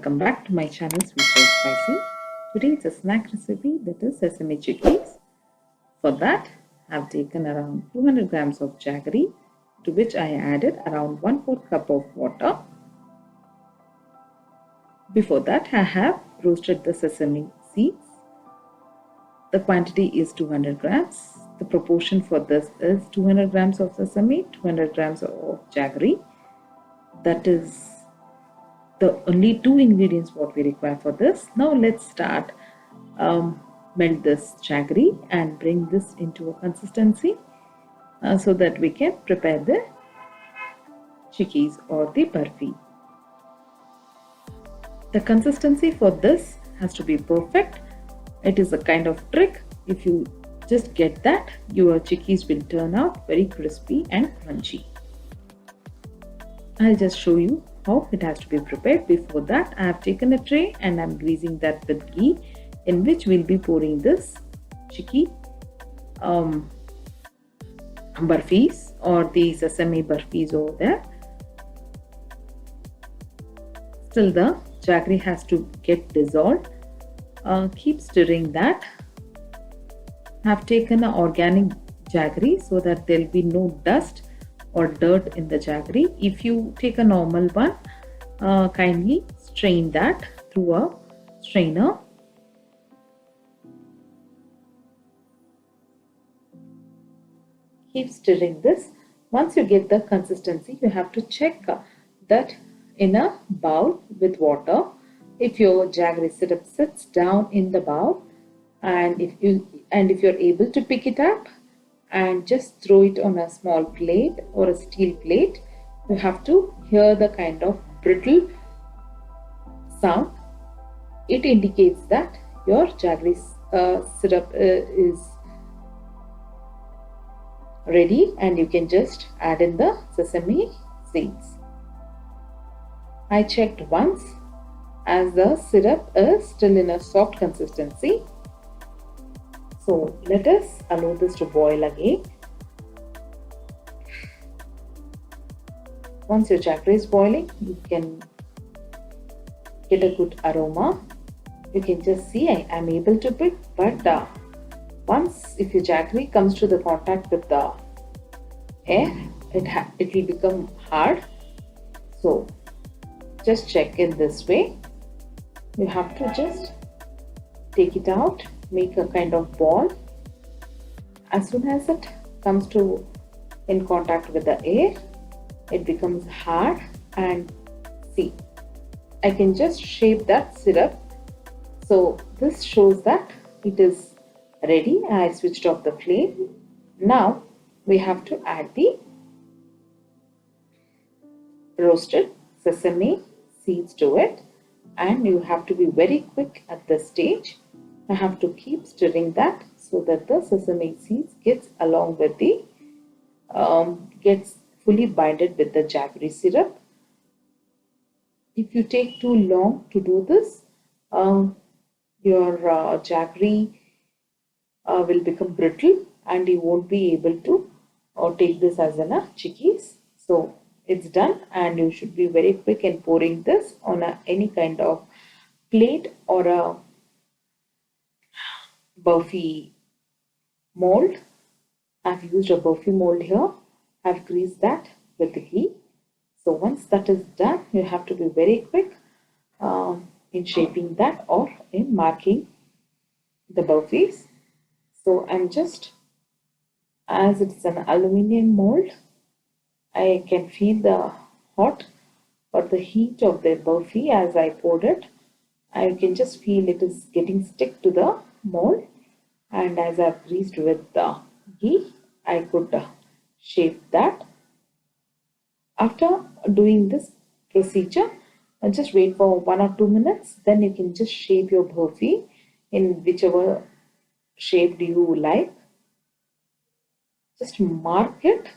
welcome back to my channel Sweet and Spicy. Today it's a snack recipe, that is sesame chickpeas. For that I have taken around 200 grams of jaggery, to which I added around 1/4 cup of water. Before that I have roasted the sesame seeds. The quantity is 200 grams. The proportion for this is 200 grams of sesame, 200 grams of jaggery. That is the only two ingredients what we require for this. Now let's start melt this jaggery and bring this into a consistency so that we can prepare the chikkis or the barfi. The consistency for this has to be perfect. It is a kind of trick. If you just get that, your chikkis will turn out very crispy and crunchy. I'll just show you how it has to be prepared. Before that, I have taken a tray and I'm greasing that with ghee, in which we'll be pouring this chikki barfis or the sesame barfis over there. Still the jaggery has to get dissolved. Keep stirring that. I have taken an organic jaggery so that there will be no dust or dirt in the jaggery. If you take a normal one, kindly strain that through a strainer. Keep stirring this. Once you get the consistency, you have to check that in a bowl with water. If your jaggery syrup sits down in the bowl, and if you're able to pick it up and just throw it on a small plate or a steel plate, you have to hear the kind of brittle sound. It indicates that your jaggery syrup is ready, and you can just add in the sesame seeds. I checked once, as the syrup is still in a soft consistency. So let us allow this to boil again. Once your jaggery is boiling, you can get a good aroma. You can just see I am able to pick, but once if your jaggery comes to the contact with the air, it will become hard. So just check in this way. You have to just take it out, make a kind of ball. As soon as it comes to in contact with the air, it becomes hard, and see, I can just shape that syrup. So this shows that it is ready. I switched off the flame. Now we have to add the roasted sesame seeds to it, and you have to be very quick at this stage. I have to keep stirring that so that the sesame seeds gets along with the gets fully binded with the jaggery syrup. If you take too long to do this, your jaggery will become brittle, and you won't be able to take this as a chikkis. So it's done, and you should be very quick in pouring this on any kind of plate or a Barfi mold. I've used a Barfi mold here. I've greased that with the ghee. So once that is done, you have to be very quick in shaping that or in marking the Barfis. So I'm just, as it's an aluminium mold, I can feel the hot or the heat of the Barfi as I poured it. I can just feel it is getting stick to the mold, and as I've greased with the ghee, I could shape that. After doing this procedure, just wait for 1 or 2 minutes. Then you can just shape your barfi in whichever shape do you like. Just mark it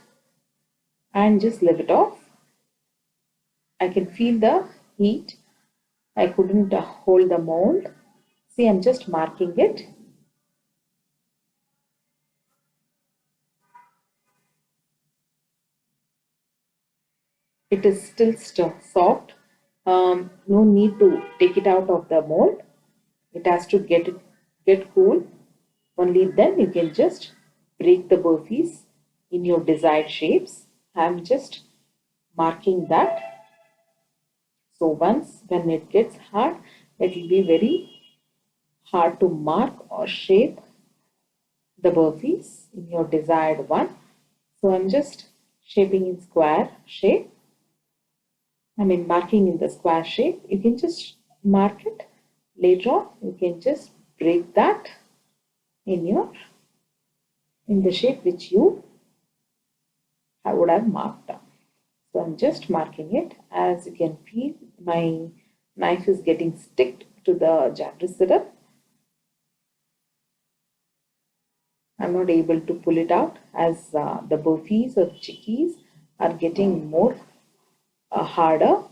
and just leave it off. I can feel the heat. I couldn't hold the mold. See, I'm just marking it. It is still soft. No need to take it out of the mold. It has to get cool. Only then you can just break the burfis in your desired shapes. I'm just marking that. So once when it gets hard, it will be very hard to mark or shape the burfis in your desired one. So I'm just shaping in square shape. Marking in the square shape. You can just mark it later on. You can just break that in the shape which you would have marked down. So I'm just marking it. As you can feel, my knife is getting stick to the jaggery syrup. I'm not able to pull it out as the burfis or chikkis are getting more harder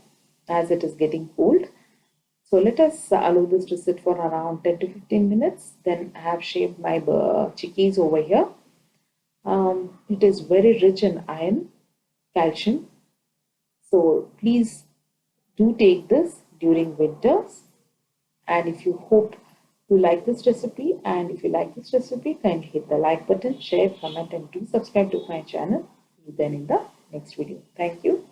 as it is getting cooled. So let us allow this to sit for around 10 to 15 minutes. Then I have shaped my chikkis over here. It is very rich in iron, calcium. So please do take this during winters. And if you hope you like this recipe, and if you like this recipe, kindly hit the like button, share, comment, and do subscribe to my channel. See you then in the next video. Thank you.